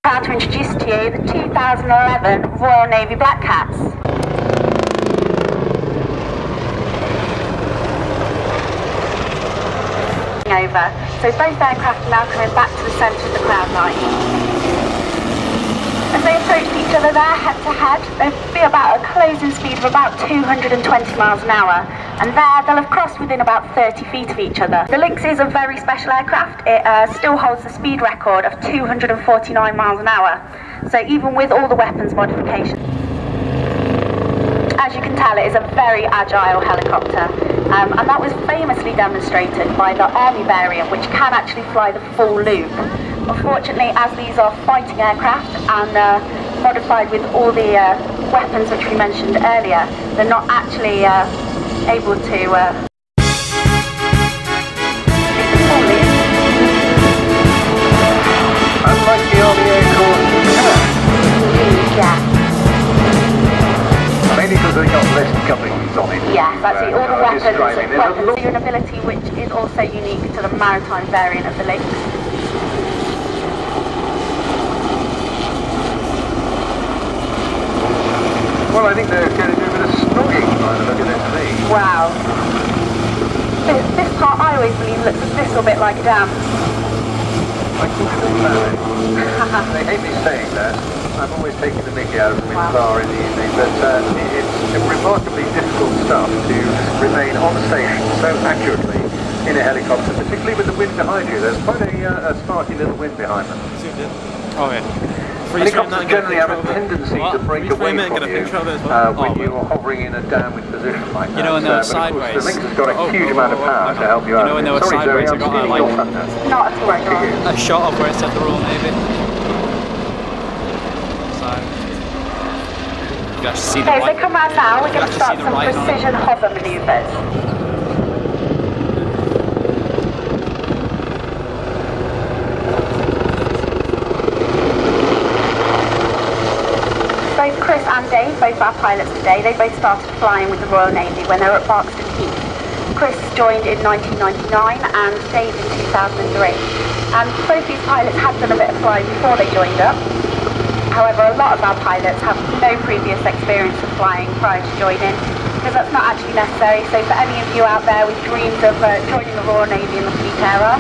Proud to introduce to you the 2011 Royal Navy Black Cats. Over. So both aircraft are now coming back to the centre of the cloud line. As they approach each other there, head to head, they'll be about a closing speed of about 220 miles an hour. And there, they'll have crossed within about 30 feet of each other. The Lynx is a very special aircraft. It still holds the speed record of 249 miles an hour. So even with all the weapons modifications. As you can tell, it is a very agile helicopter. And that was famously demonstrated by the Army variant, which can actually fly the full loop. Unfortunately, as these are fighting aircraft and modified with all the weapons which we mentioned earlier, they're not actually able to lead the full loop. Unlike the Army aircraft, yeah. mainly because they got less couplings on it. Yes, actually all the weapons an ability which is also unique to the maritime variant of the Lynx. Well, I think they're going to do a bit of snogging by the look of it to me. Wow. This part I always believe looks a little bit like a dam. I can feel that. They hate me saying that. I'm always taking the mickey out of them in the bar in the evening, but it's remarkably difficult stuff to remain on station so accurately in a helicopter, particularly with the wind behind you. There's quite a sparky little wind behind them. Oh yeah. Helicopters generally have a tendency to break away from you when you are hovering in a downwind position like that. You know, when they're but sideways. Of course, the Lynx has got a huge amount of power to help you out. You know, when they were Sorry, sideways, Zoe, I got I'm like not at all. a shot of where it said the Royal Navy. So you can actually see the okay, so come out now, we're going to start some precision hover manoeuvres. Both Chris and Dave, both our pilots today, they both started flying with the Royal Navy when they were at Barkston Heath. Chris joined in 1999 and Dave in 2003. And both these pilots had done a bit of flying before they joined up. However, a lot of our pilots have no previous experience of flying prior to joining, because that's not actually necessary. So for any of you out there with dreams of joining the Royal Navy in the fleet era,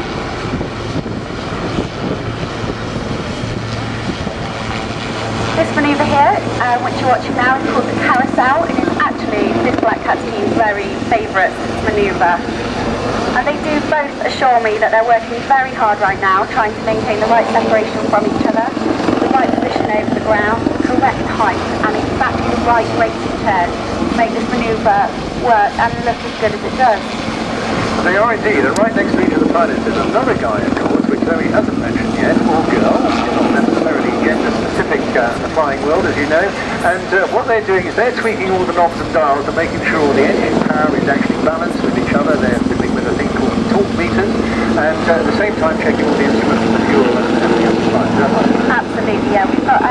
this manoeuvre here, which you're watching now, is called the carousel. It is actually this Black Cat team's very favourite manoeuvre. And they do both assure me that they're working very hard right now, trying to maintain the right separation from each other, the right position over the ground, the correct height, and exactly the right rate of turn to make this manoeuvre work and look as good as it does. They are indeed, and right next to each of the pilots is another guy, of course, which Zoe hasn't mentioned yet, or girl, not necessarily gender specific in the flying world, as you know, and what they're doing is they're tweaking all the knobs and dials and making sure the engine power is actually balanced with each other. They're fiddling with a thing called torque meters, and at the same time checking all the instruments and the fuel and everything else is fine. Is that right? Absolutely, yeah. We've got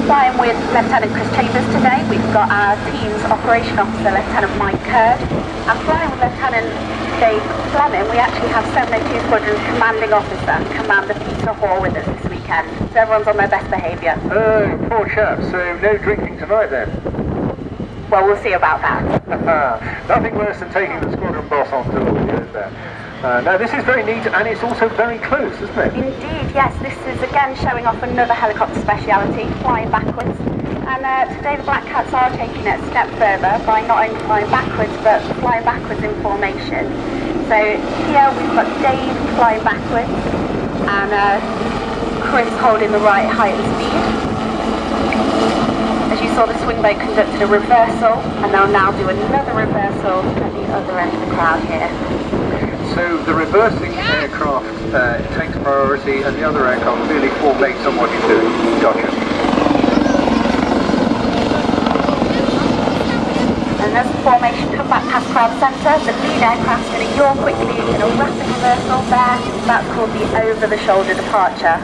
flying with Lieutenant Chris Chambers today. We've got our team's operation officer, Lieutenant Mike Curd, and flying with Lieutenant Dave Fleming, we actually have 702 Squadron's commanding officer, Commander Peter Hall, with us this weekend. So everyone's on their best behaviour. Oh, poor chap. So no drinking tonight then? Well, we'll see about that. Nothing worse than taking the squadron boss on tour, is there? Now this is very neat, and it's also very close, isn't it? Indeed, yes. This is again showing off another helicopter speciality, flying backwards. And today the Black Cats are taking it a step further by not only flying backwards, but flying backwards in formation. So here we've got Dave flying backwards, and Chris holding the right height and speed. As you saw, the swing boat conducted a reversal, and they'll now do another reversal at the other end of the crowd here. So the reversing aircraft takes priority, and the other aircraft really formates on what you're doing. Gotcha. And as the formation come back past crowd centre, the lead aircraft's going to yaw quickly in a rapid reversal there. That's called the over-the-shoulder departure.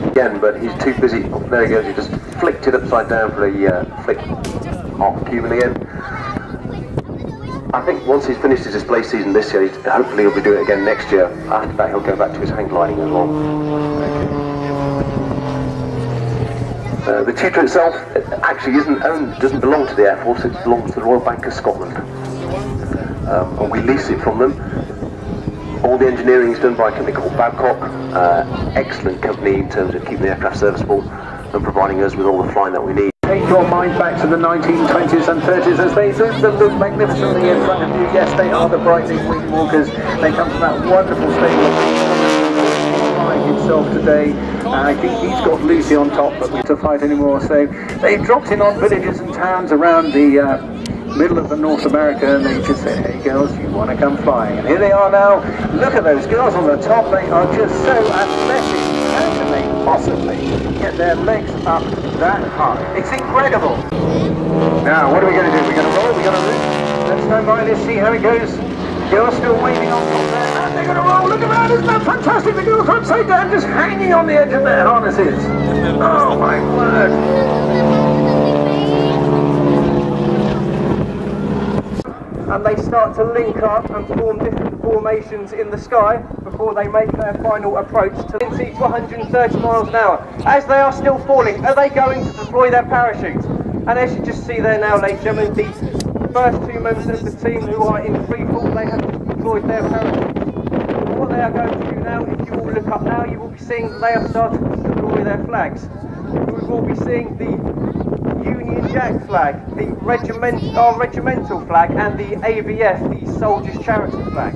Again, but he's too busy. Oh, there he goes. He just flicked it upside down for a flick off Cuban again. I think once he's finished his display season this year, hopefully he'll be doing it again next year. After that, he'll go back to his hang gliding as well. The tutor itself actually doesn't belong to the Air Force. It belongs to the Royal Bank of Scotland, and we lease it from them. All the engineering is done by a company called Babcock. Excellent company in terms of keeping the aircraft serviceable and providing us with all the flying that we need. Take your mind back to the 1920s and 30s as they zoom them look magnificently in front of you. Yes, they are the Breitling Wing Walkers. They come from that wonderful stable himself today. I think he's got Lucy on top, but we to fight anymore. So they've dropped in on villages and towns around the middle of North America, and they just say, hey girls, you want to come flying? And here they are now. Look at those girls on the top. They are just so athletic. How can they possibly get their legs up that high? It's incredible. Now, what are we going to do? We're going to roll, we're going to loop. Let's stand by, let's see how it goes. Girls still waving on top there, and they're going to roll. Look around, isn't that fantastic? The girls upside down, just hanging on the edge of their harnesses. Oh my word. And they start to link up and form different formations in the sky before they make their final approach to 130 miles an hour. As they are still falling, are they going to deploy their parachutes? And as you just see there now, ladies and gentlemen, the first two members of the team who are in free fall, they have deployed their parachutes. What they are going to do now, if you all look up now, you will be seeing that they have started to deploy their flags. We will be seeing the Union Jack flag, our regimental flag, and the AVF, the Soldiers' Charity flag.